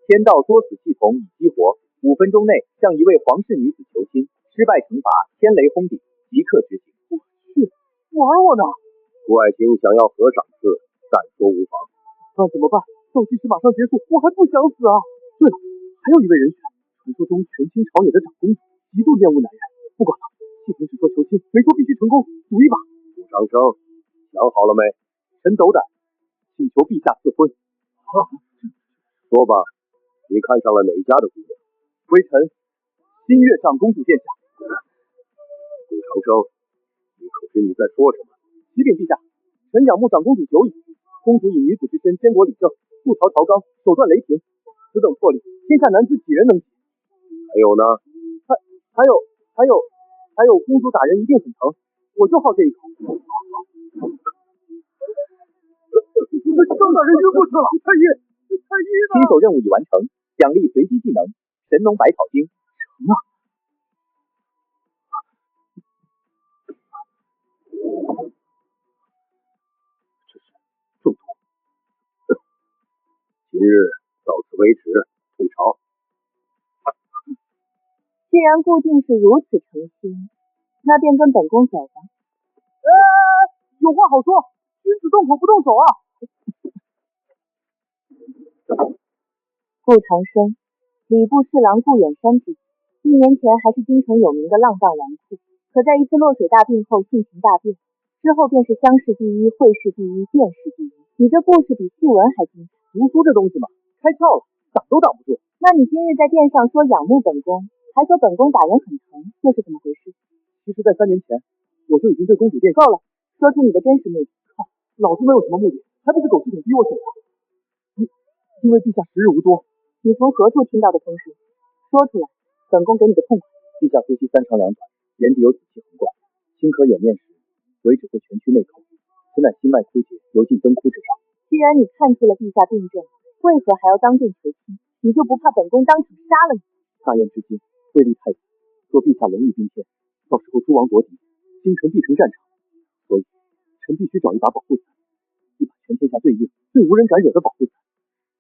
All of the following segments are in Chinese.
天道作死系统已激活，5分钟内向一位皇室女子求亲，失败惩罚天雷轰顶，即刻执行。我去，玩我呢！顾爱卿想要何赏赐，但说无妨。那怎么办？倒计时马上结束，我还不想死啊！对了，还有一位人选，传说中权倾朝野的长公主，极度厌恶男人。不管了，系统只说求亲，没说必须成功，赌一把。顾长生，想好了没？臣斗胆，请求陛下赐婚。说吧，你看上了哪家的姑娘？微臣新月长公主殿下。顾长生，你可知你在说什么？启禀陛下，臣仰慕长公主久矣。公主以女子之身监国理政，不朝朝纲，手段雷霆，此等魄力，天下男子几人能及？还有呢？还有，公主打人一定很疼，我就好这一口。张大人晕过去了，太医呢？新手任务已完成，奖励随机技能神农百草经。成啊！这是中毒。今日到此为止，退朝。既然固定是如此诚心，那便跟本宫走吧。有话好说，君子动口不动手啊！顾长生，礼部侍郎顾远山之子，1年前还是京城有名的浪荡纨绔，可在一次落水大病后性情大变，之后便是乡试第一、会试第一、殿试第一。你这故事比戏文还精彩。读书这东西嘛，开窍了，挡都挡不住。那你今日在殿上说仰慕本宫，还说本宫打人很疼，又是怎么回事？其实在3年前，我就已经对公主殿够了，说出你的真实目的。老子没有什么目的，还不是狗系统逼我选的。因为陛下时日无多。你从何处听到的风声？说出来，本宫给你个痛快。陛下呼吸3长2短，眼底有紫气横贯，轻可掩面时，尾指会蜷曲内扣，此乃心脉枯竭，流进灯窟之上。既然你看出了陛下病症，为何还要当众求亲？你就不怕本宫当场杀了你？大宴之今，威力太大，若陛下龙御宾天，到时候诸王夺嫡，京城必成战场。所以，臣必须找一把保护伞，一把全天下最硬、最无人敢惹的保护伞。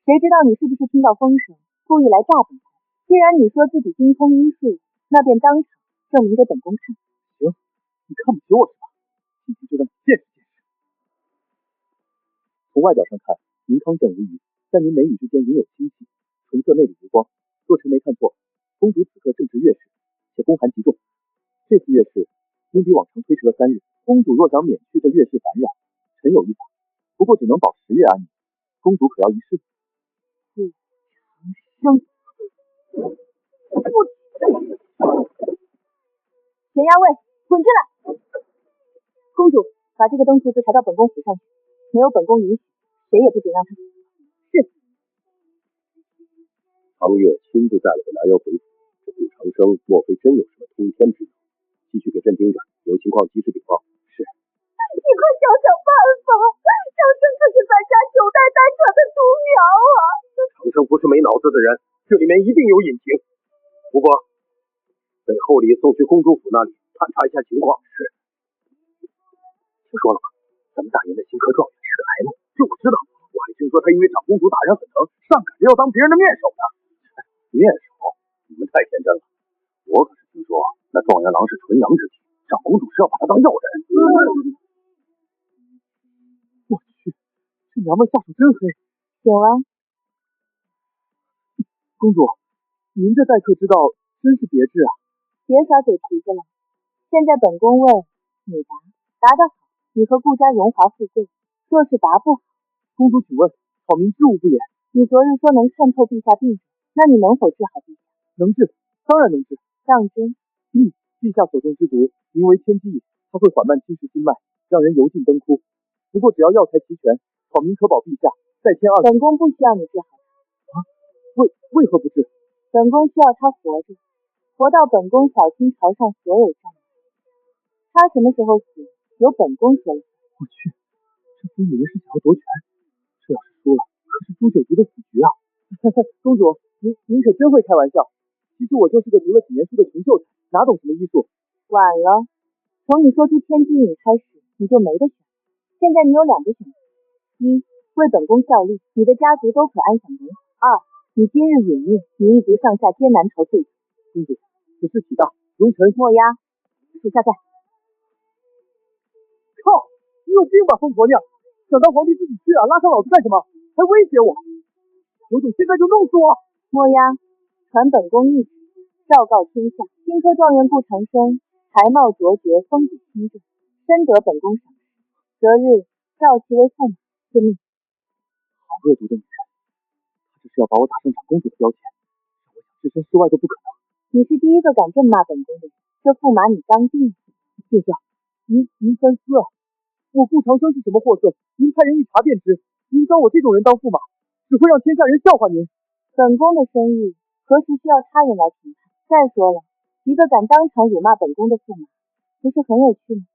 谁知道你是不是听到风声，故意来诈本宫？既然你说自己精通医术，那便当场证明给本宫看。行，你看不起我是吧？今天就让你见识见识。从外表上看，您康健无虞，但您眉宇之间隐有清气，唇色内里无光。若臣没看错，公主此刻正值月事，且宫寒极重。这次月事应比往常推迟了3日。公主若想免去这月事烦扰，臣有一法，不过只能保10月安宁。公主可要一试？生，悬崖卫，滚进来！公主，把这个灯厨子抬到本宫府上去，没有本宫允许，谁也不准让他死。是。唐月亲自带了个男人回府，这顾长生莫非真有什么通天之能？继续给朕盯着，有情况及时禀报。是。你快想想办法，长生可是咱家9代单传的独苗啊！长生不是没脑子的人，这里面一定有隐情。不过，被厚礼送去公主府那里探查一下情况。是。听说了吗？咱们大言的新科状元是个 M。这我知道，我还听说他因为长公主打人很疼，上赶着要当别人的面首呢。面首？你们太天真了。我可是听说那状元郎是纯阳之体，长公主是要把他当药人。我去，这娘们下手真黑。景王，公主，您这待客之道真是别致啊！别耍嘴皮子了。现在本宫问你答得好，你和顾家荣华富贵；若是答不好，公主请问，草民知无不言。你昨日说能看透陛下病症，那你能否治好陛下？能治，当然能治。当真？陛下所中之毒名为天机饮，它会缓慢侵蚀心脉，让人油尽灯枯。不过只要药材齐全，草民可保陛下再添20。本宫不需要你治好他。为何不治？本宫需要他活着，活到本宫扫清朝上所有障碍。他什么时候死，由本宫说了算。我去，这疯女人是想要夺权，这要是输了，可是诛九族的死局啊！公主，您可真会开玩笑。其实我就是个读了几年书的穷秀才，哪懂什么医术。晚了，从你说出天机饮开始，你就没得选。现在你有2个选择：1，为本宫效力，你的家族都可安享荣华；2，你今日殒命，你一族上下皆难逃罪责。公主，此事体大，容臣莫押，属下在。靠！你有病吧，疯婆娘！想当皇帝自己去啊，拉上老子干什么？还威胁我！有种现在就弄死我！莫押，传本宫懿旨，昭告天下，新科状元顾长生才貌卓绝，风骨清正，深得本宫赏识，择日召其为驸马，遵命。好恶毒的女人，她这是要把我打上长公主的标签，让我想置身事外都不可能。你是第一个敢这么骂本宫的人，这驸马你当定了。殿下，您三思啊！我顾长生是什么货色，您派人一查便知。您招我这种人当驸马，只会让天下人笑话您。本宫的声誉何时需要他人来评判？再说了，一个敢当场辱骂本宫的驸马，不是很有趣吗？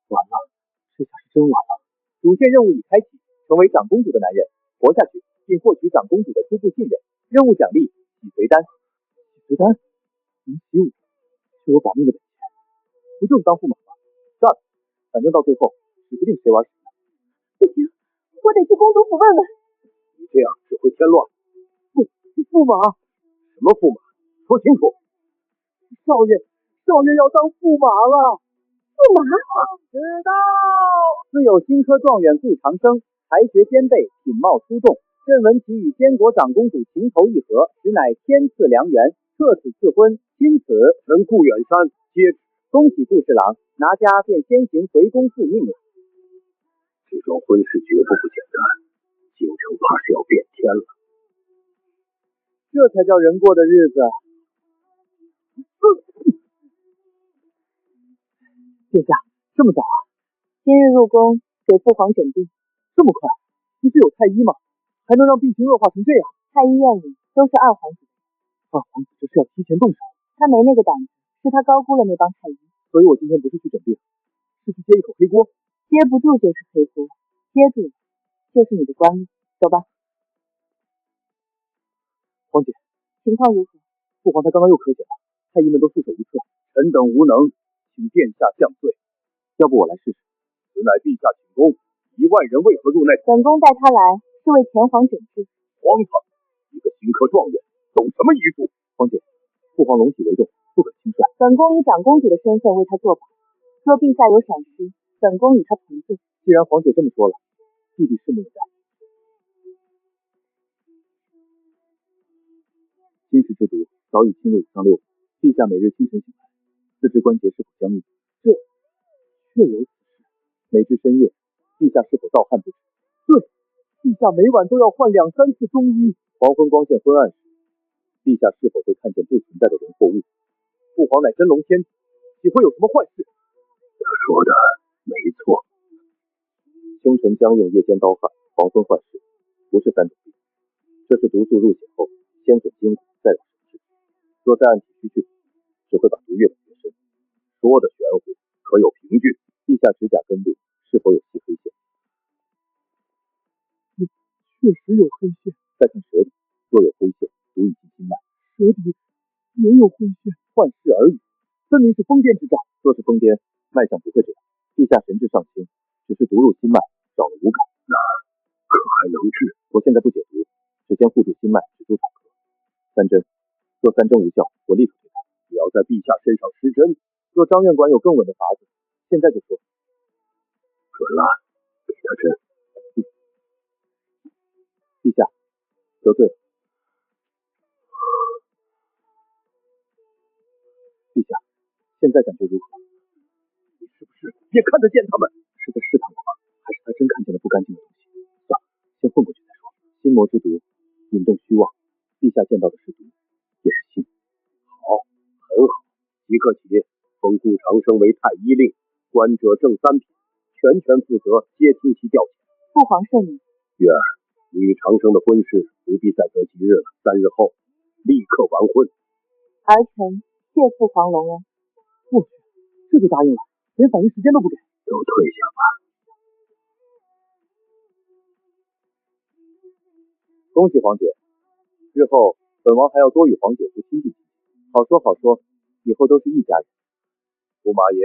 完了，这下是真完了。主线任务已开启，成为长公主的男人，活下去并获取长公主的初步信任。任务奖励：洗髓丹。洗髓丹能洗我，是我保命的本钱，不就是当驸马吗？算了，反正到最后指不定谁玩谁呢。不行，我得去公主府问问。你这样只会添乱。驸马？什么驸马？说清楚。少爷要当驸马了。驸马？知道。自有新科状元顾长生，才学兼备，品貌出众。朕闻其与监国长公主情投意合，实乃天赐良缘，特此赐婚。因此，臣顾远山接旨。恭喜顾侍郎，拿家便先行回宫复命了。这桩婚事绝不简单，京城怕是要变天了。这才叫人过的日子。殿下，这么早啊？今日入宫给父皇诊病。这么快？不是有太医吗？还能让病情恶化成这样？太医院里都是二皇子。二皇子这是要提前动手？他没那个胆子，是他高估了那帮太医。所以我今天不是去诊病，是去接一口黑锅。接不住就是黑锅，接住了就是你的官路。走吧。皇姐，情况如何？父皇他刚刚又咳血了，太医们都束手无策，臣等无能，请殿下降罪。要不我来试试？此乃陛下寝宫，1万人为何入内？本宫带他来是为前皇诊治。荒唐！一个新科状元，懂什么医术？皇姐，父皇龙体为重，不可轻率。本宫以长公主的身份为他做保，若陛下有闪失，本宫与他同罪。既然皇姐这么说了，弟弟拭目以待。金石之毒早已侵入五脏六腑，陛下每日清晨醒来，四肢关节是否僵硬？这确有此事。每至深夜，陛下是否盗汗不止？对，陛下每晚都要换2、3次中医。黄昏光线昏暗时，陛下是否会看见不存在的人或物？父皇乃真龙天子，岂会有什么坏事？他说的没错。清晨僵硬，夜间盗汗，黄昏幻视，不是3种病，这是毒素入血后先损筋骨，再扰神志。若再按体虚去补，只会把毒越补越深。说的玄乎，可有凭据？陛下指甲根部是否有细黑线？确实有黑线。再看舌底，若有灰线，毒已进心脉。舌底也有灰线，幻视而已，分明是疯癫之兆。若是疯癫，脉象不会这样。陛下神志尚清，只是毒入心脉，扰了五感。那可还能治？我现在不解毒，只先护住心脉，止住喘咳。3针，若3针无效，我立刻退开。你要在陛下身上施针。若张院馆有更稳的法子，现在就说。准了，给他针。陛下，得罪了。陛下，现在感觉如何？你是不是也看得见他们？是在试探我吗？还是他真看见了不干净的东西？算了，先混过去再说。心魔之毒，引动虚妄。陛下见到的是毒，也是心。好，很好。即刻起，封顾长生为太医令，官者正3品，全权负责接听其调遣。父皇圣明。月儿，你与长生的婚事不必再择吉日了，3日后立刻完婚。儿臣谢父皇隆恩。我去，这就答应了，连反应时间都不给。都退下吧。恭喜皇姐，日后本王还要多与皇姐夫亲近亲近，好说好说，以后都是一家人。驸马爷，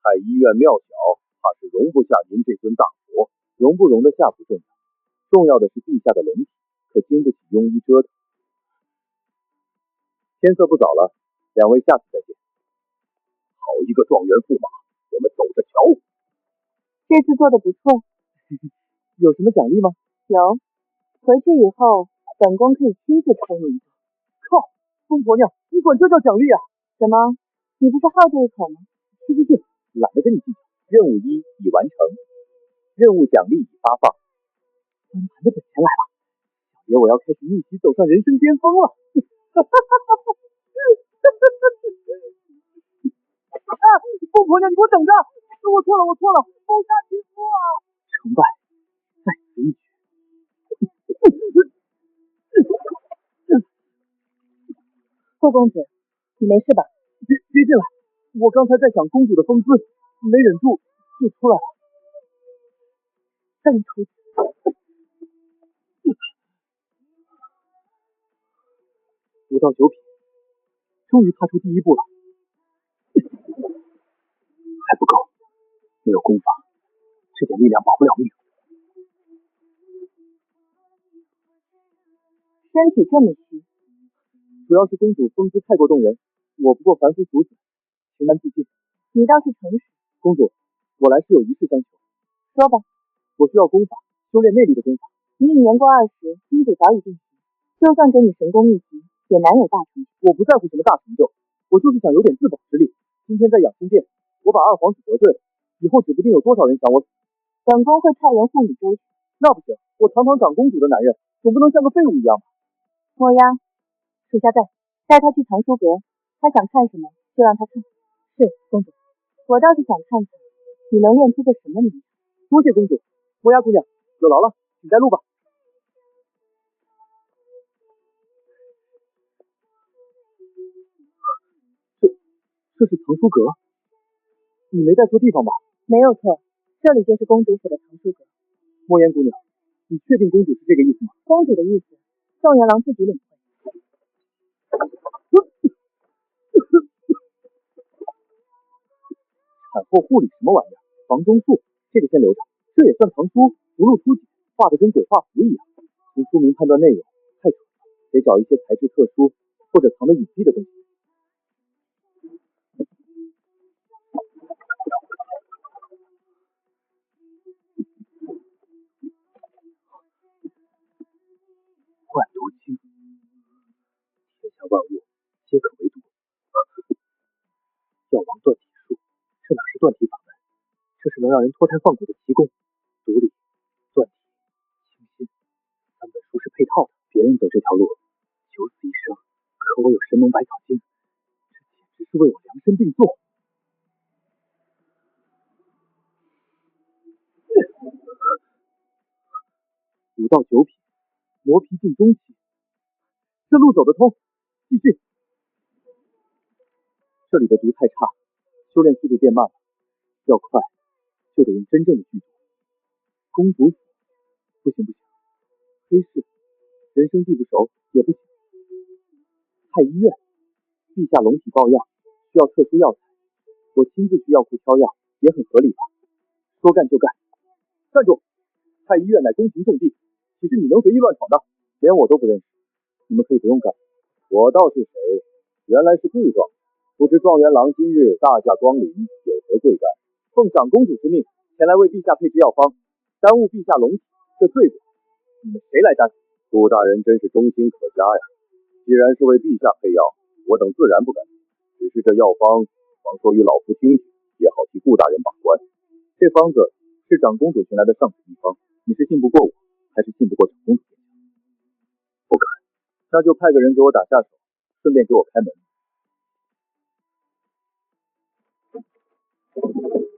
太医院庙小，怕是容不下您这尊大佛。容不容得下不重要，重要的是陛下的龙体，可经不起庸医折腾。天色不早了，两位下次再见。好一个状元驸马，我们走着瞧。这次做的不错。有什么奖励吗？有，回去以后，本宫可以亲自抽你一个。靠，疯婆娘，你管这叫奖励啊？怎么，你不是好这一口吗？去，懒得跟你计较。任务1已完成，任务奖励已发放。翻盘的本钱来了，小爷我要开始逆袭走上人生巅峰了。疯婆娘，你给我等着！我错了，谋杀亲夫啊！成败在此一举。霍公子，你没事吧？别进来！我刚才在想公主的风姿，没忍住就出来了。笨犊子！5到9品，终于踏出第一步了。还不够，没有功法，这点力量保不了命。身体这么虚，主要是公主风姿太过动人，我不过凡夫俗子，情难自禁。你倒是诚实。公主，我来是有一事相求。说吧。我需要功法，修炼内力的功法。你已年过20，筋骨早已定型，就算给你神功秘籍，也难有大成就。我不在乎什么大成就，我就是想有点自保之力。今天在养心殿，我把二皇子得罪了，以后指不定有多少人想我死。本宫会派人护你周全。那不行，我堂堂长公主的男人，总不能像个废物一样吧？墨鸦，属下在，带他去藏书阁，他想看什么就让他看。是，公主。我倒是想看看你能练出个什么名堂。多谢公主。墨鸦姑娘，有劳了，请带路吧。这是藏书阁，你没带错地方吧？没有错，这里就是公主府的藏书阁。莫言姑娘，你确定公主是这个意思吗？公主的意思，宋元郎自己领会。产后护理什么玩意儿？房中术，这个先留着。这也算藏书，不露出解，画的跟鬼画符一样。从书名判断内容太蠢了，得找一些材质特殊或者藏得隐蔽的东西。万毒经，天下万物皆可为毒。药王断体术，这哪是断体法门，这是能让人脱胎换骨的奇功。毒理、断体、清心，3本书是配套的。别人走这条路，九死一生，可我有神农百草经，这简直是为我量身定做。5到9品，磨皮境中期，这路走得通。继续。这里的毒太差，修炼速度变慢了，要快就得用真正的剧毒。公主府，不行，黑市，人生地不熟也不行。太医院，陛下龙体抱恙，需要特殊药材，我亲自去药库挑药，也很合理吧？说干就干。站住！太医院乃宫廷重地，岂是你能随意乱闯的？连我都不认识，你们可以不用干。我道是谁？原来是顾状，不知状元郎今日大驾光临，有何贵干？奉长公主之命，前来为陛下配制药方，耽误陛下龙体，这罪过，你们谁来担？顾大人真是忠心可嘉呀！既然是为陛下配药，我等自然不敢。只是这药方，忙说与老夫听听，也好替顾大人把关。这方子是长公主寻来的上品秘方，你是信不过我，还是信不过长公主？不敢。那就派个人给我打下手，顺便给我开门。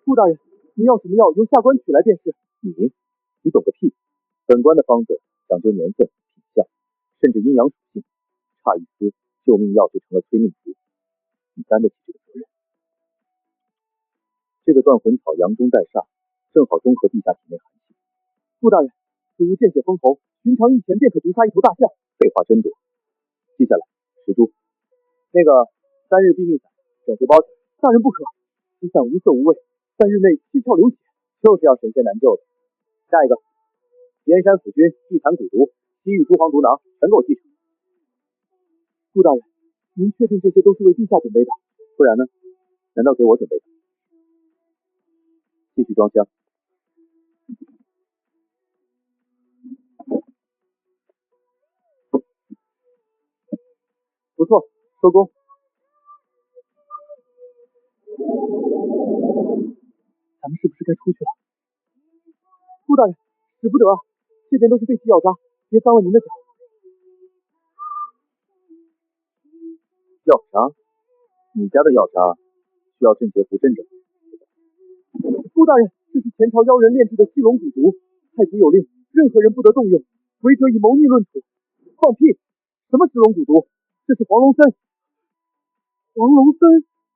顾大人，您要什么药，由下官取来便是。你懂个屁！本官的方子讲究年份、品相，甚至阴阳属性，差一丝，救命药就成了催命符。你担得起这个责任？这个断魂草阳中带煞，正好中和陛下体内寒气。顾大人，此物见血封喉，寻常1钱便可毒杀一头大象。废话真多。记下来，10株。那个3日避命散，整副包起来。大人不可，此散无色无味，3日内七窍流血，就是要神仙难救的。下一个，燕山府君地蚕蛊毒，西域珠黄毒囊，全给我记上。顾大人，您确定这些都是为陛下准备的？不然呢？难道给我准备的？继续装箱。不错，收工。咱们是不是该出去了？顾大人，使不得啊！这边都是废弃药渣，别脏了您的脚。药渣？你家的药渣需要镇邪符镇着。顾大人，这是前朝妖人炼制的吸龙蛊毒，太祖有令，任何人不得动用，违者以谋逆论处。放屁！什么吸龙蛊毒？这是黄龙参。黄龙参，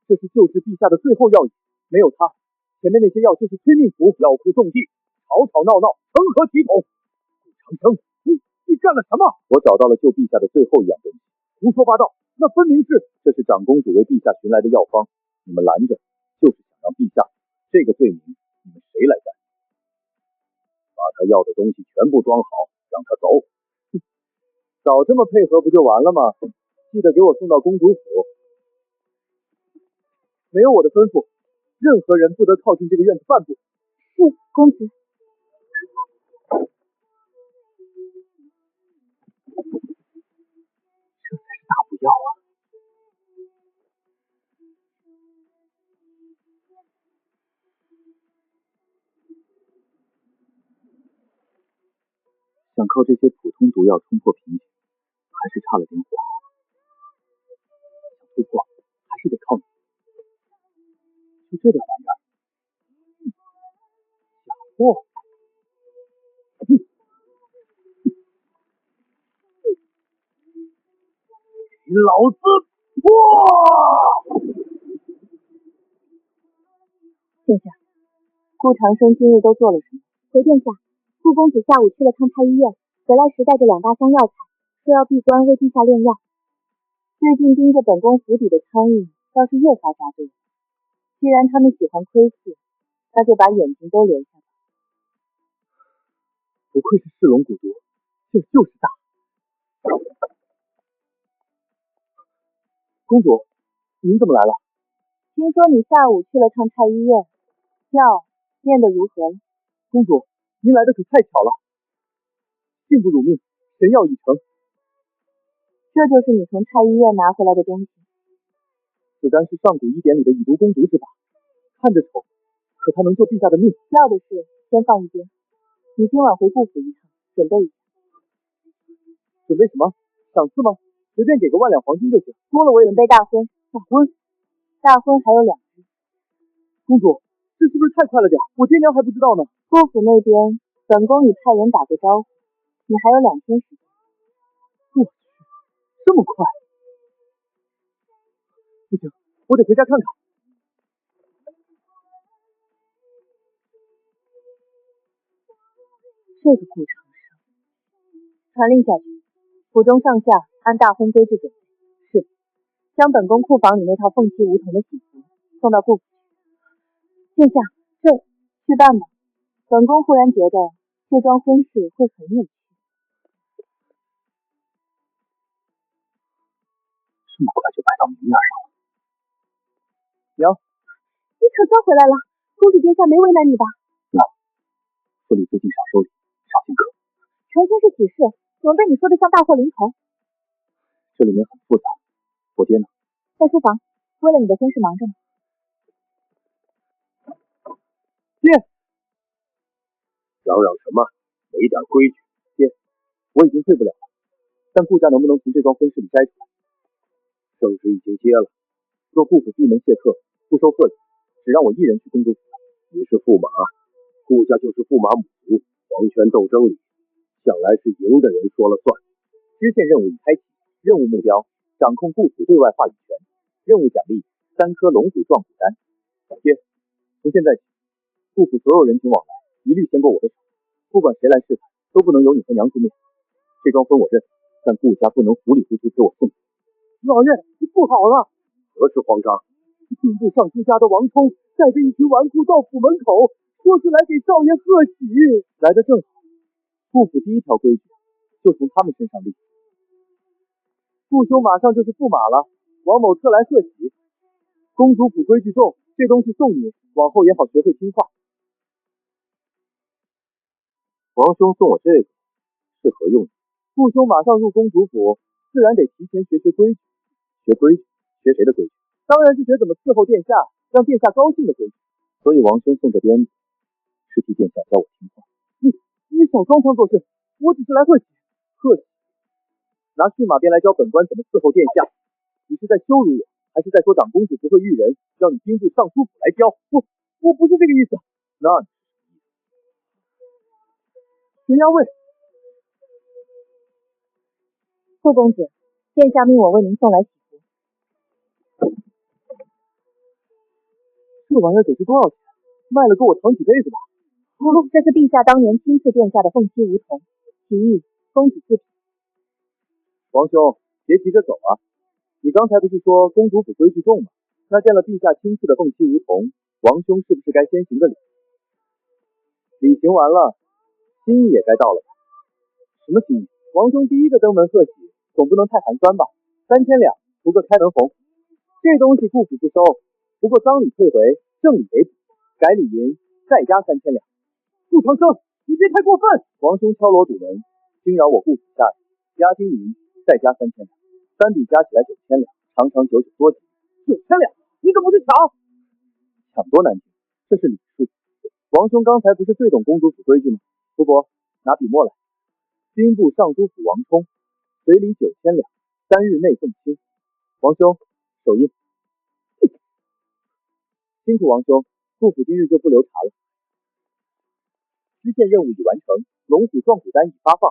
这是救治陛下的最后药引，没有它，前面那些药就是催命符。药库种地，吵吵闹闹，成何体统？顾长生，你干了什么？我找到了救陛下的最后一样东西。胡说八道，那分明是……这是长公主为陛下寻来的药方，你们拦着，就是想让陛下这个罪名，你们谁来担？把他要的东西全部装好，让他走。早这么配合不就完了吗？记得给我送到公主府。没有我的吩咐，任何人不得靠近这个院子半步。是，公子。这才是大补药啊！想靠这些普通毒药冲破瓶颈，还是差了点火候。想突破，还是得靠你。就这点玩意儿，假货！给老子破！殿下，顾长生今日都做了什么？回殿下，顾公子下午去了趟太医院，回来时带着2大箱药材，说要闭关为陛下炼药。最近盯着本宫府邸的苍蝇倒是越发扎堆。既然他们喜欢窥视，那就把眼睛都留下吧。不愧是噬龙蛊毒，劲儿就是大。公主，您怎么来了？听说你下午去了趟太医院，药炼得如何了？公主，您来的可太巧了。幸不辱命，神药已成。这就是你从太医院拿回来的东西。此丹是上古医典里的以毒攻毒之法，看着丑，可它能救陛下的命。要的事先放一边，你今晚回顾府一趟，准备一下。准备什么？赏赐吗？随便给个1万两黄金就行，多了我也准备大婚。大婚？大婚还有2日。公主，这是不是太快了点？我爹娘还不知道呢。顾府那边，本宫已派人打过招呼，你还有2天时间。我去，这么快？不行，我得回家看看。这个顾长生，传令下去，府中上下按大婚规制准备。是，将本宫库房里那套凤栖梧桐的喜服送到顾府去。殿下，这去办吧。本宫忽然觉得这桩婚事会很有趣。这么快就摆到明面上了。娘，你可算回来了，公主殿下没为难你吧？娘，府里最近少收礼，少见客。成亲是喜事，怎么被你说的像大祸临头？这里面很复杂。我爹呢？在书房，为了你的婚事忙着呢。爹，嚷嚷什么？没点规矩！爹，我已经退不了了，但顾家能不能从这桩婚事里摘出来？圣旨已经接了，若顾府闭门谢客，不收贺礼，只让我一人去公主府。你是驸马，顾家就是驸马母族，皇权斗争里，向来是赢的人说了算。支线任务已开启，任务目标：掌控顾府对外话语权。任务奖励：3颗龙骨壮骨丹。爹，从现在起，顾府所有人情往来，一律先过我的手，不管谁来试探，都不能由你和娘出面。这桩婚我认，但顾家不能糊里糊涂给我送。老爷，不好了！何时慌张？兵部尚书家的王冲带着一群纨绔到府门口，说是来给少爷贺喜，来得正好。顾府第一条规矩就从他们身上立。顾兄马上就是驸马了，王某特来贺喜。公主府规矩重，这东西送你，往后也好学会听话。王兄送我这个是何用？父兄马上入公主府，自然得提前学规矩。学规矩？学谁的规矩？当然是学怎么伺候殿下，让殿下高兴的规矩。所以王兄送这鞭子，是替殿下教我听话。你少装腔作势，我只是来贺喜。贺喜？拿驯马鞭来教本官怎么伺候殿下，你是在羞辱我，还是在说长公主不会育人，要你兵部尚书府来教？我不是这个意思。那你悬崖尉。傅公子，殿下命我为您送来喜服。这玩意儿得是多少钱？卖了够我藏几辈子吧。这是陛下当年亲赐殿下的凤栖梧桐，其意公子自品。王兄，别急着走啊！你刚才不是说公主府规矩重吗？那见了陛下亲赐的凤栖梧桐，王兄是不是该先行个礼？礼行完了，心意也该到了吧？什么心意？王兄第一个登门贺喜，总不能太寒酸吧？3000两，图个开门红。这东西顾府不收，不过丧礼退回，正礼为补，改礼银再加3000两。顾长生，你别太过分！王兄敲锣堵门，惊扰我顾府下人，押金银再加3000两，3笔加起来9000两，长长久久多吉。9000两，你怎么不去抢？抢多难听，这是礼数。王兄刚才不是最懂公主府规矩吗？福伯，拿笔墨来。兵部尚书府王冲，随礼9000两，3日内送清。王兄，手印。辛苦王兄，顾府今日就不留茶了。支线任务已完成，龙虎壮骨丹已发放。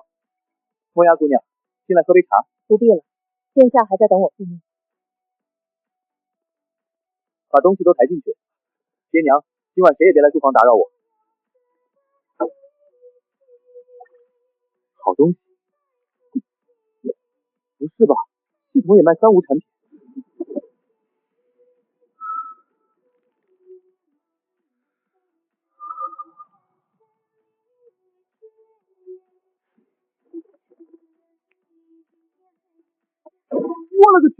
墨丫姑娘，进来喝杯茶。不必了，殿下还在等我复命。把东西都抬进去。爹娘，今晚谁也别来书房打扰我。好东西？不是吧？系统也卖3无产品？我勒个去！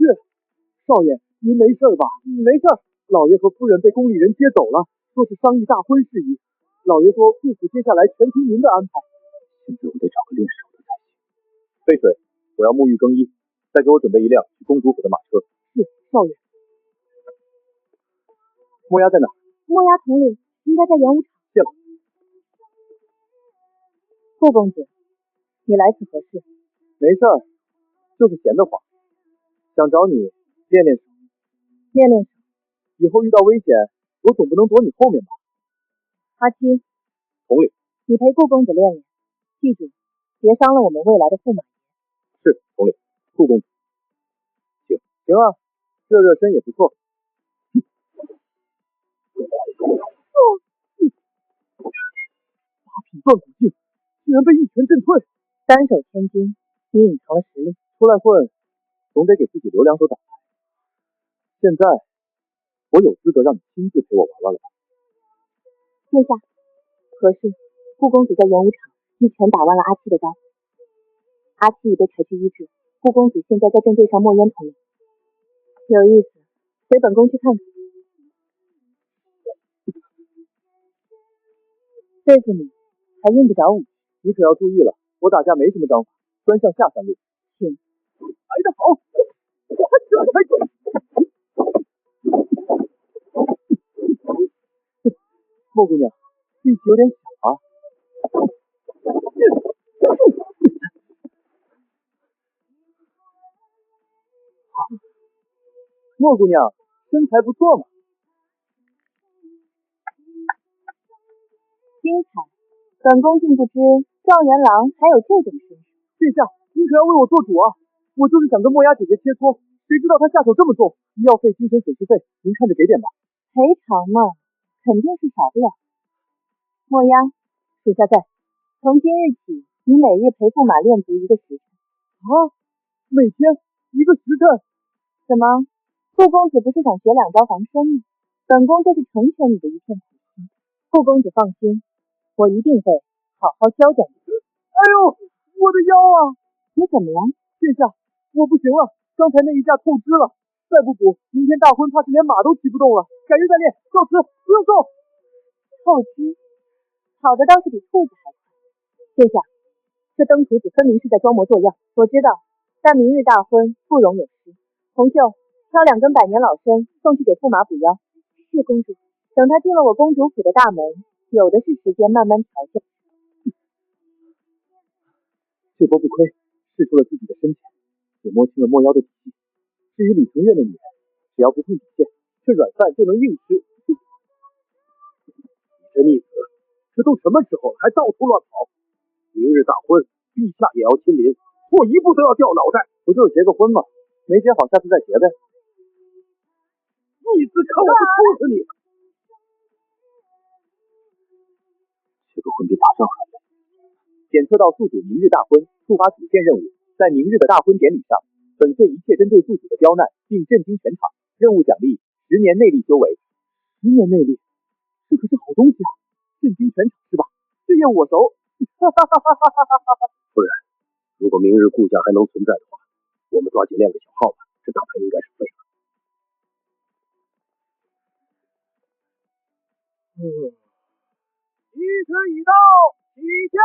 少爷，您没事吧？没事。老爷和夫人被宫里人接走了，说是商议大婚事宜。老爷说顾府接下来全听您的安排。现在我得找个练手的才行。备水，我要沐浴更衣，再给我准备一辆去公主府的马车。是，少爷。墨丫在哪？墨丫统领应该在演武场。谢了。顾公子，你来此何事？没事儿，就是闲得慌，想找你练练手。练练手。以后遇到危险，我总不能躲你后面吧？阿七，统领，你陪顾公子练练，记住，别伤了我们未来的驸马爷。是，统领。顾公子，行啊，热热身也不错。八品断骨境，居然被一拳震退。单手千金，你隐藏了实力。出来混，总得给自己留2手挡牌。现在，我有资格让你亲自陪我玩玩了吧？殿下，何事？顾公子在演武场一拳打弯了阿七的刀，阿七已被抬去医治。顾公子现在在正对上墨烟统领，有意思，随本宫去看看。对付你还用不着武器。你可要注意了，我打架没什么章法，专项下三路。请。来得好！莫姑娘，力气有点小啊。莫姑娘身材不错嘛。精彩！本宫竟不知状元郎还有这种身手。殿下，您可要为我做主啊！我就是想跟墨丫姐姐切磋，谁知道她下手这么重，医药费、精神损失费，您看着给点吧。赔偿嘛，肯定是少不了。墨丫，属下在。从今日起，你每日陪驸马练足1个时辰。啊，每天1个时辰？怎么，顾公子不是想学2招防身吗？本宫就是成全你的一片苦心。顾公子放心，我一定会好好教教你。哎呦，我的腰啊！你怎么了？殿下，我不行了，刚才那一架透支了再不补，明天大婚怕是连马都骑不动了。改日再练，告辞，不用送。后知，跑的倒是比兔子还快。殿下，这登徒子分明是在装模作样。我知道，但明日大婚不容有失。红袖，挑2根百年老参送去给驸马补腰。是公主。等他进了我公主府的大门，有的是时间慢慢调教。这波不亏，试出了自己的深浅，也摸清了摸腰的底细。至于李存月那女人，只要不碰底线，这软饭就能硬吃。你这逆子，这都什么时候了，还到处乱跑？明日大婚，陛下也要亲临，错一步都要掉脑袋。不就是结个婚吗？没结好，下次再结呗。逆子，看我不抽死你！这个婚比打仗还累。检测到宿主明日大婚，触发主线任务，在明日的大婚典礼上，粉碎一切针对宿主的刁难，并震惊全场。任务奖励10年内力修为。10年内力，这可是好东西啊！震惊全场是吧？这业务我熟。夫人，如果明日顾家还能存在的话，我们抓紧练个小号吧，这大牌应该是废了。仪式已到，起轿。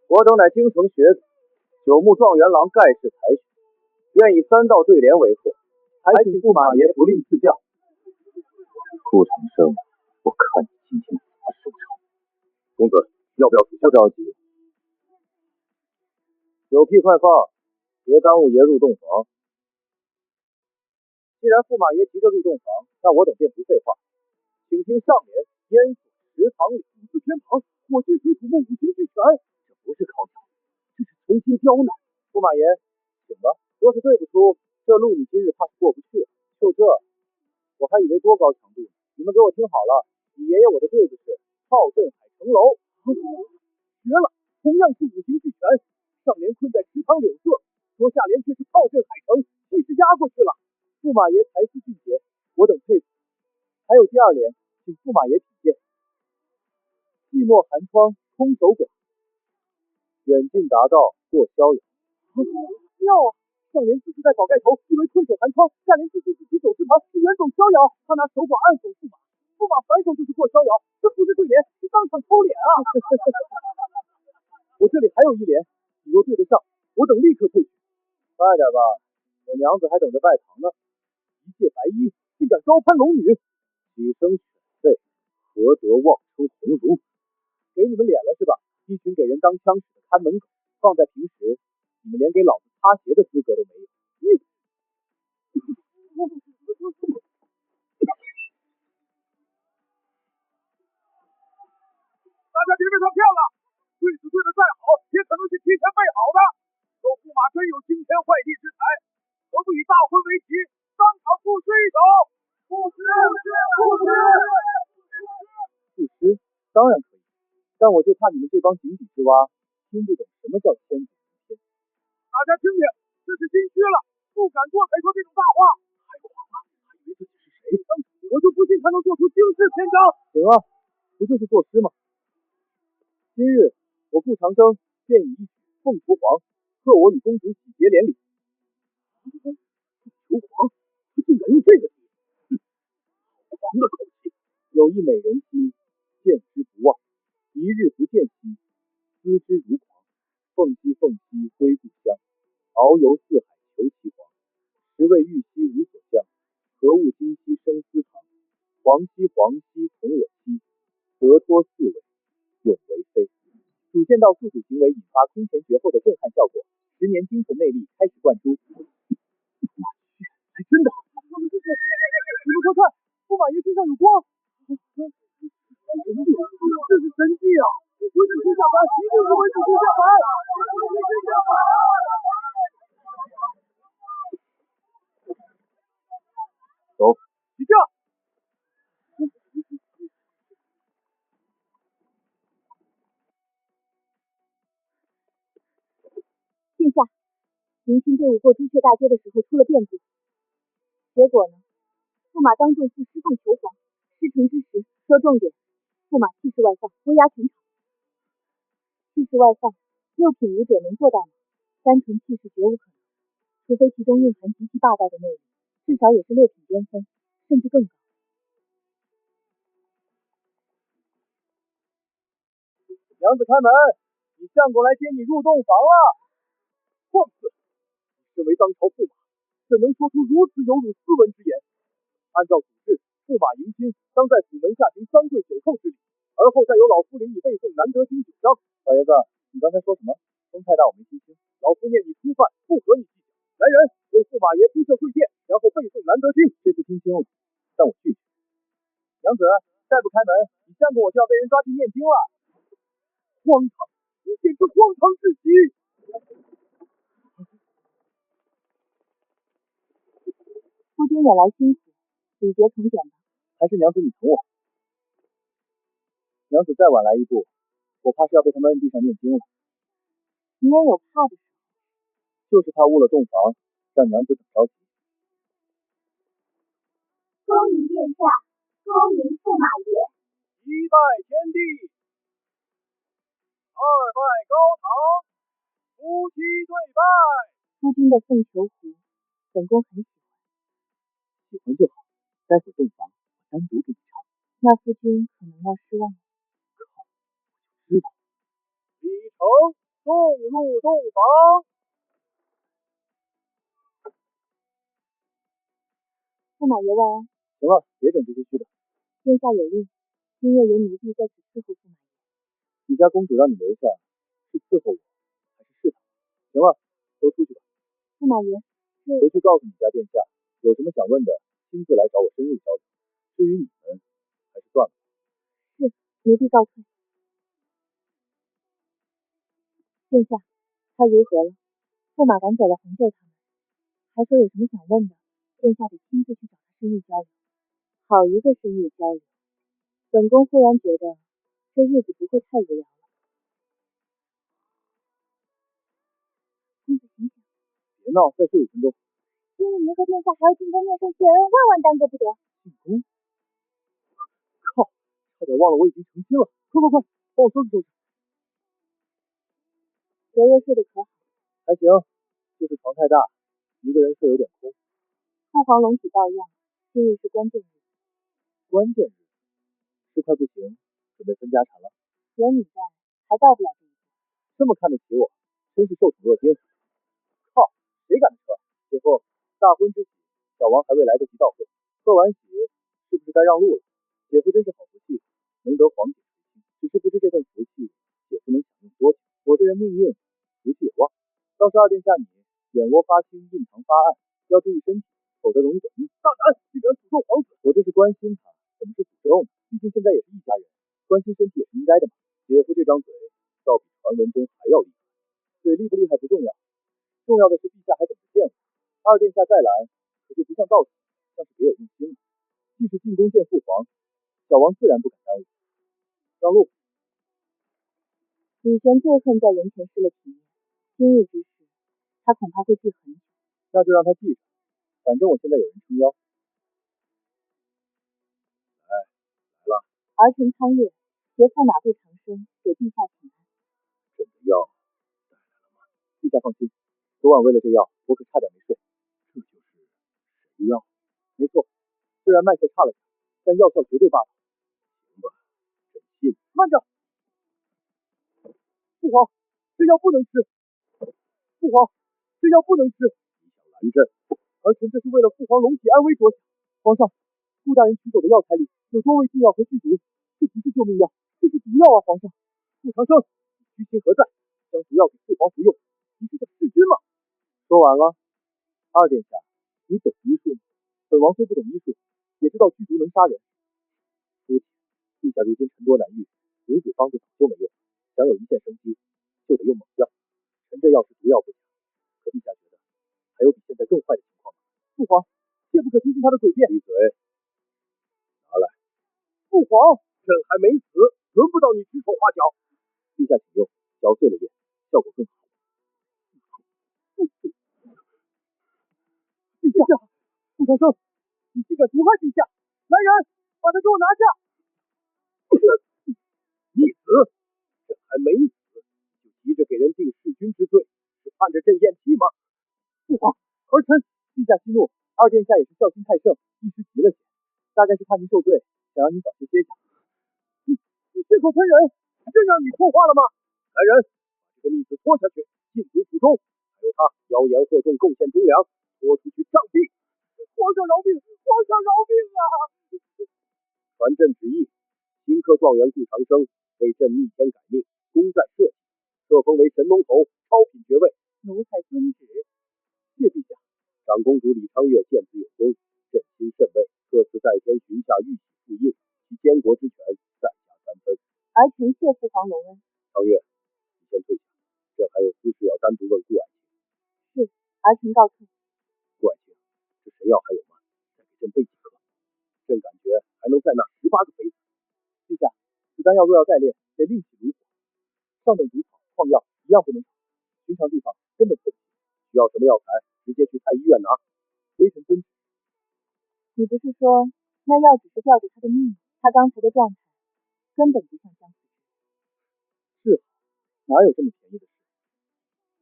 我等乃京城学子，9牧状元郎盖世才学，愿以3道对联为贺，还请驸马爷不吝赐教。顾长生，我看你今天怎么收场。公子，要不要不着急，有屁快放，别耽误爷入洞房。既然驸马爷急着入洞房，那我等便不废话，请听上联：烟锁池塘里，5字偏旁，火炬水土木5行俱全。这不是考场，这是存心刁难。驸马爷，请吧。若是对不出，这路你今日怕是过不去了。就这，我还以为多高强度呢。你们给我听好了，你爷爷我的对子是炮阵海城楼。绝了，同样是5行俱全，上联困在池塘柳色，说下联却是炮阵海城，气势压过去了。驸马爷才思俊杰，我等佩服。还有第2联，请驸马爷品鉴：寂寞寒窗空守寡，远近达道过逍遥。妙啊！上联字在宝盖头，意为困守寒窗；下联字自己走之旁，是远走逍遥。他拿守寡暗讽驸马，驸马反手就是过逍遥，这不是对联，是当场抽脸啊！我这里还有1联，你若对得上，我等立刻退去。快点吧，我娘子还等着拜堂呢。一介白衣，竟敢高攀龙女，几声犬吠，何得妄称鸿儒？给你们脸了是吧？一群给人当枪使的看门狗，放在平时，你们连给老子擦鞋的资格都没有。大家别被他骗了，对子对的再好，也可能是提前备好的。若驸马真有惊天坏地之才，何不以大婚为旗，当场付师一手？不师，当然可以，但我就怕你们这帮井底之蛙听不懂什么叫千古名篇。大家听听，这是心虚了，不敢做才说这种大话。太狂了，还以为自己是谁？我就不信他能做出惊世篇章。行啊，不就是作诗吗？今日我顾长生便以一曲《凤雏凰》贺我与公主喜结连理。凤雏凰，他竟敢用这个题，好狂的口气！有一美人兮，见之不忘；一日不见兮，思之如狂。凤兮凤兮归故乡，遨游四海求其凰。时为玉兮无所向，何物今夕生私藏？黄兮黄兮从我栖，得脱四尾永为妃。主见到宿主行为引发空前绝后的震撼效果，10年精纯内力开始灌输。还真的！你们快看，驸马爷身上有光！神迹！这是神迹啊！文子卿下凡，一定是文子卿下凡！文子卿下凡！走，起驾！殿下，迎亲队伍过朱雀大街的时候出了变故，结果呢？驸马当众赴师凤求凰，事成之时说重点。驸马气势外放，威压全场。气势外放，六品武者能做到吗？单纯气势绝无可能，除非其中蕴含极其霸道的内力，至少也是六品巅峰，甚至更高。娘子开门，你相公来接你入洞房了。放肆！身为当朝驸马，怎能说出如此有辱斯文之言？按照祖制，驸马迎亲当在府门下行三跪九叩之礼，而后再由老夫领你背诵难得经9章。老爷子，你刚才说什么？风太大，我没听清。老夫念你初犯，不和你计较。来人，为驸马爷铺设跪垫，然后背诵难得经。这次听清了，但我拒绝。娘子，再不开门，你相公我就要被人抓去念经了。荒唐！你简直荒唐至极！夫君远来辛苦，礼节从简吧。还是娘子你疼我。娘子再晚来一步，我怕是要被他们摁地上念经了。你也有怕的时候，就是怕误了洞房，让娘子等着急。恭迎殿下，恭迎驸马爷。一拜天地，二拜高堂，夫妻对拜。夫君的凤求壶，本宫很喜欢。喜欢就好，待会洞房我单独给你唱。那夫君可能要失望了。靠，我就知道。礼成，送入洞房。驸马爷万安。行了，别整这些虚的。殿下有令，今夜由奴婢在此伺候驸马爷。你家公主让你留下，是伺候我，还是试探？行了，都出去吧。驸马爷，回去告诉你家殿下，有什么想问的，亲自来找我深入交流。至于你们，还是算了。是，奴婢告退。殿下，他如何了？驸马赶走了红袖他们，还说有什么想问的，殿下得亲自去找他深入交流。好一个深入交流！本宫忽然觉得这日子不会太无聊了。公子醒醒！别闹，再睡5分钟。今日您和殿下还要进宫面圣谢恩，万万耽搁不得。进宫？靠！差点忘了我已经成亲了。快，帮我收拾收拾。昨夜睡得可好？还行，就是床太大，一个人睡有点空。父皇龙体抱恙，今日是关键日。关键日？是快不行，准备分家产了？有你在，还到不了这一步。这么看得起我，真是受宠若惊。靠，谁敢撤？姐夫，大婚之喜，小王还未来得及道贺，贺完喜，是不是该让路了？姐夫真是好福气，能得皇姐垂青，只是不知这份福气，姐夫能享用多久？我这人命硬，福气也旺。倒是二殿下你，眼窝发青，印堂发暗，要注意身体，否则容易短命。大胆，竟敢诅咒皇子！我这是关心他，怎么是诅咒呢？毕竟现在也是一家人，关心身体也是应该的嘛。姐夫这张嘴，倒比传闻中还要厉害。嘴厉不厉害不重要，重要的是陛下还等着见我。二殿下再拦，可就不像道长，像是别有用心了。既是进宫见父皇，小王自然不敢耽误。让路。李玄最恨在人前失了体面，今日之事，他恐怕会记很久。那就让他记着，反正我现在有人撑腰。来了。儿臣苍月，携驸马步长生，给陛下请安。朕的药带来了吗？陛下放心，昨晚为了这药，我可差点没睡。这就是神药？没错，虽然卖相差了点，但药效绝对霸道。行吧，朕信。慢着，父皇，这药不能吃。父皇，这药不能吃。你想拦朕？儿臣这是为了父皇龙体安危着想。皇上，顾大人取走的药材里有多味禁药和剧毒，这不是救命药，这是毒药啊！皇上，顾长生，你居心何在？将毒药给父皇服用，你是想弑君吗？说完了。二殿下，你懂医术吗？本王虽不懂医术，也知道剧毒能杀人。夫亲，陛下如今沉多难愈，五谷方子早就没用，想有一线生机，就得用猛药。臣这药是毒药不假，可陛下觉得还有比现在更坏的情况吗？父皇，切不可听信他的诡辩。闭嘴！拿来。父皇，朕还没死，轮不到你指手画脚。陛下请用，嚼碎了咽，效果更好。陛下，顾长生，你竟敢毒害陛下！来人，把他给我拿下！逆子，这还没死，就急着给人定弑君之罪，是盼着朕咽气吗？父皇，儿臣，陛下息怒，二殿下也是孝心太盛，一时急了些，大概是怕您受罪，想让您早些歇下。你血口喷人，朕让你错话了吗？来人，把这个逆子拖下去，禁足府中。还有他妖言惑众，构陷忠良，拖出去杖毙。皇上饶命！皇上饶命啊！传朕旨意，新科状元顾长生为朕逆天改命，功在社稷，册封为神农侯，超品爵位。奴才遵旨。谢陛下。长公主李昌月见此有功，朕心甚慰，特此在天寻下玉玺复印，其监国之权再加3分。儿臣谢父皇隆恩。昌月，你先退下，朕还有私事要单独问顾爱卿。是，儿臣告退。顾爱卿，这神药还有吗？再给朕备几颗。朕感觉还能再纳18个妃子。陛下，此丹药若要再炼，得另起炉火，上等毒草、创药一样不能少，寻常地方根本做不起。需要什么药材，直接去太医院拿。微臣遵旨。你不是说那药只是吊着他的命？他刚才的状态根本不像将死之人。是，哪有这么便宜的事？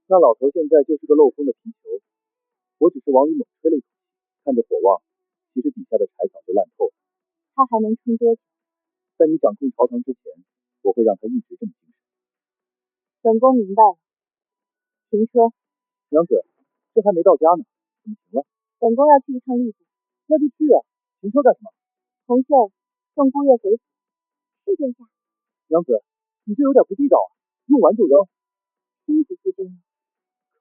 那老头现在就是个漏风的皮球，我只是往里猛吹了一口气，看着火旺，其实底下的柴早就烂透了。他还能撑多久？在你掌控朝堂之前，我会让他一直这么精神。本宫明白了。停车。娘子，这还没到家呢，怎么停了？本宫要去一趟吏部。那就去啊，停车干什么？红袖送姑爷回府。是殿下。娘子，你这有点不地道啊，用完就扔。辛苦夫君了。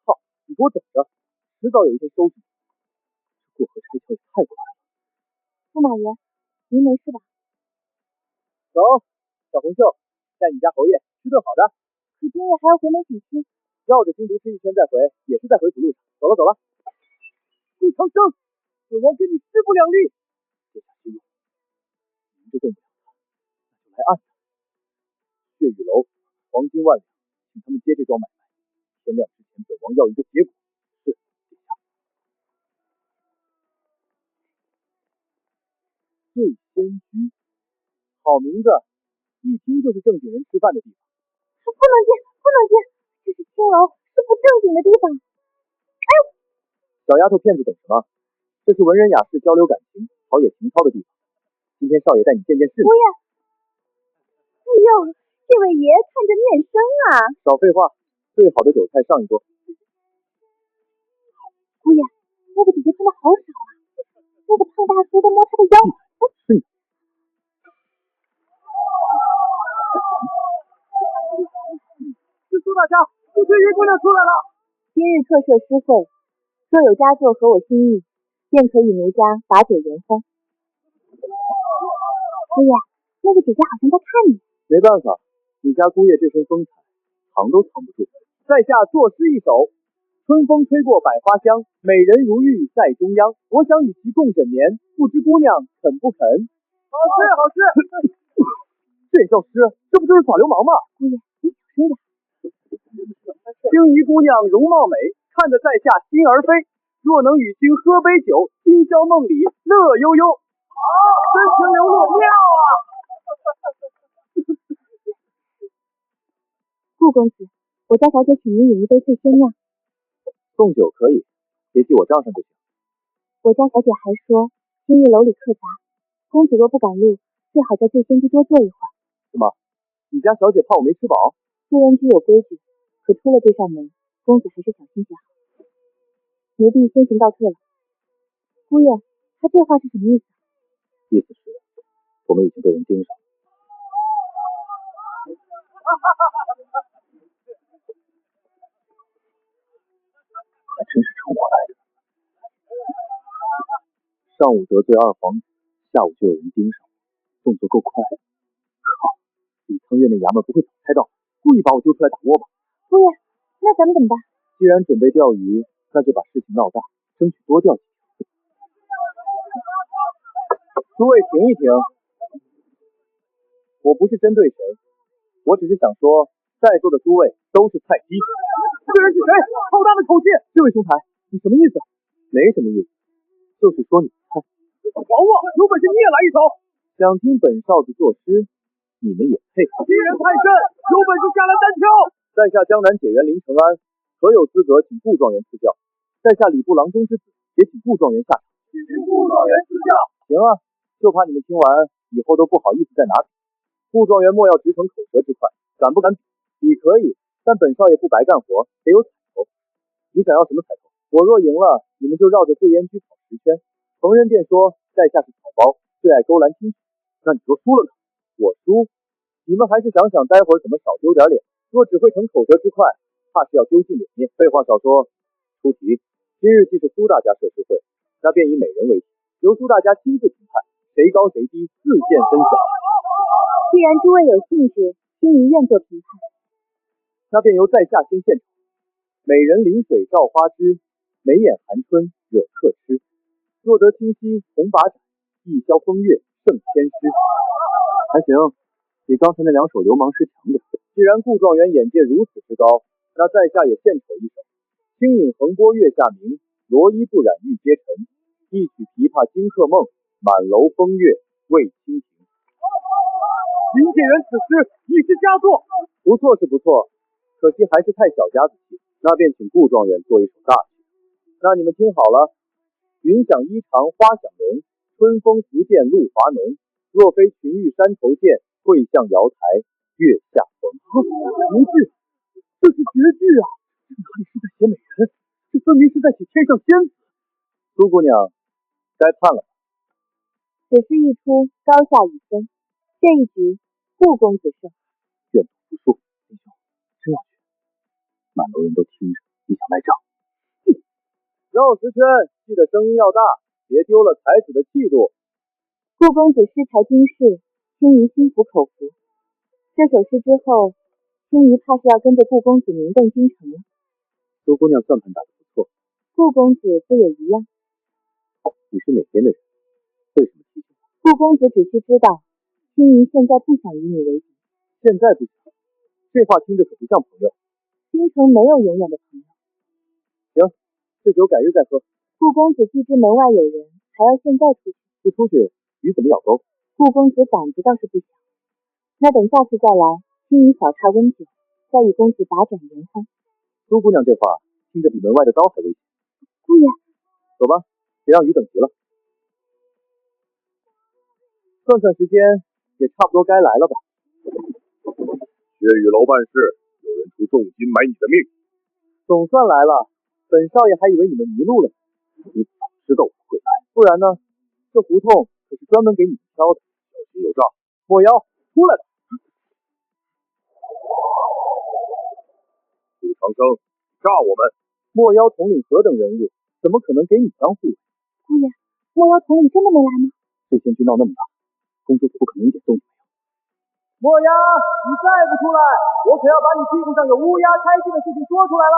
靠，你给我等着，迟早有一天收拾你。这过河拆桥也太快了。驸马爷，您没事吧？走，小红袖，带你家侯爷吃顿好的。可今日还要回门省亲。绕着京都吃一圈再回，也是在回府路上。走了走了。顾长生，本王跟你势不两立。殿下息怒，明着动不了他，那就来暗的。血雨楼黄金万两，请他们接这桩买卖。天亮之前，本王要一个结果。是，殿下。醉仙居，好名字，一听就是正经人吃饭的地方。不能进，不能进，这是青楼，是不正经的地方。哎呦！小丫头片子懂什么？这是文人雅士交流感情、陶冶情操的地方。今天少爷带你见见世面。姑爷，哎呦，这位爷看着面生啊！少废话，最好的酒菜上一桌。姑爷，那个姐姐穿的好少啊，那个胖大叔在摸她的腰。是你。苏大侠，不翠衣姑娘出来了。今日特设诗会，若有佳作合我心意，便可与奴家把酒言欢。姑爷，那个姐姐好像在看你。没办法，你家姑爷这身风采，藏都藏不住。在下作诗一首：春风吹过百花香，美人如玉在中央。我想与其共枕眠，不知姑娘肯不肯？好诗，好诗。这也叫诗？这不就是耍流氓吗？姑爷，你小声点。青衣姑娘容貌美，看得在下心儿飞。若能与卿喝杯酒，今宵梦里乐悠悠。真情流露，妙啊！顾公子，我家小姐请您饮一杯醉仙酿。送酒可以，别记我账上就行。我家小姐还说，今日楼里客杂，公子若不赶路，最好在醉仙居多坐一会儿。怎么，你家小姐怕我没吃饱？虽然居有规矩，可出了这扇门，公子还是小心些好。奴婢先行告退了。姑爷，他这话是什么意思？意思是，我们已经被人盯上了。还真是趁火来的。上午得罪二皇子，下午就有人盯上我，动作够快。靠，李沧月那衙门不会早猜到，故意把我丢出来打窝吧？姑爷，那咱们怎么办？既然准备钓鱼，那就把事情闹大，争取多钓几条。诸位停一停，我不是针对谁，我只是想说，在座的诸位都是菜鸡。这个人是谁？好大的口气！这位兄台，你什么意思？没什么意思，就是说你菜。狂妄，有本事你也来一手！想听本少子作诗，你们也配？敌人太甚，有本事下来单挑！在下江南解元林承安，可有资格请顾状元赐教？在下礼部郎中之子，也请顾状元下场。请顾状元赐教。行啊，就怕你们听完以后都不好意思再拿笔。顾状元莫要直逞口舌之快，敢不敢比？比可以，但本少爷不白干活，得有彩头。你想要什么彩头？我若赢了，你们就绕着醉烟居跑10圈，逢人便说在下是草包，最爱勾栏听曲。那你说输了呢？我输，你们还是想想待会儿怎么少丢点脸。若只会逞口舌之快，怕是要丢尽脸面。废话少说，出题。今日既是苏大家社诗会，那便以美人为题，由苏大家亲自评判，谁高谁低，自见分晓。既然诸位有兴致，青云愿做评判。那便由在下先献丑。美人临水照花枝，眉眼含春惹客痴。若得清溪红把盏，一宵风月胜千诗。还行，比刚才那2首流氓诗强点。既然顾状元眼界如此之高，那在下也献丑一首。轻影横波月下明，罗衣不染玉阶尘。一曲琵琶惊客梦，满楼风月慰倾庭。林解元此诗已是佳作，不错是不错，可惜还是太小家子气。那便请顾状元做一首大曲。那你们听好了：云想衣长花想容，春风拂槛露华浓。若非群玉山头见，会向瑶台月下逢。绝句，这是绝句啊！这哪里是在写美人，这分明是在写天上仙子。苏姑娘，该判了吧？此事一出，高下已分。这一局，顾公子胜。愿赌服输，林兄，真要去？满楼人都听着，你想赖账？绕10圈，记得声音要大，别丢了才子的气度。顾公子诗才经世，青云心服口服。这首诗之后，青云怕是要跟着顾公子名动京城了。苏姑娘算盘打得不错，顾公子不也一样？你是哪边的人？为什么提醒我？顾公子只需知道，青云现在不想与你为敌。现在不行，这话听着可不像朋友。京城没有永远的朋友。行，这酒改日再喝。顾公子既知门外有人，还要现在出去？不出去，鱼怎么咬钩？顾公子胆子倒是不小。那等下次再来，青云小插温酒，再与公子把盏言欢。苏姑娘这话听着比门外的刀还危险。姑爷，走吧，别让鱼等急了。算算时间，也差不多该来了吧？薛雨楼办事，有人出重金买你的命。总算来了，本少爷还以为你们迷路了。你早知道我会来，不然呢？这胡同可是专门给你们挑的，小心有诈。莫妖，出来吧！顾长生，诈我们！莫妖统领何等人物，怎么可能给你当护卫？姑爷，莫妖统领真的没来吗？醉仙居闹那么大，公主府不可能一点动静没有。莫妖，你再不出来，我可要把你屁股上有乌鸦开心的事情说出来了。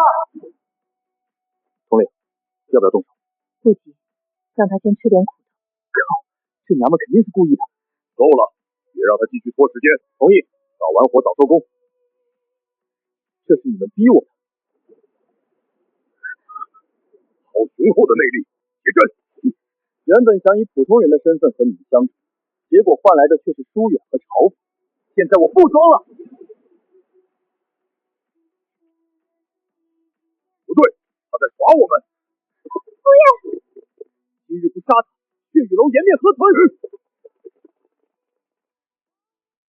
统领，要不要动手？不急，让他先吃点苦头。靠，这娘们肯定是故意的。够了，别让他继续拖时间。同意，早完活早收工。这是你们逼我的。好雄厚的内力，铁阵。原本想以普通人的身份和你们相处，结果换来的却是疏远和嘲讽。现在我不装了。不对，他在耍我们。姑爷，今日不杀他，血雨楼颜面何存？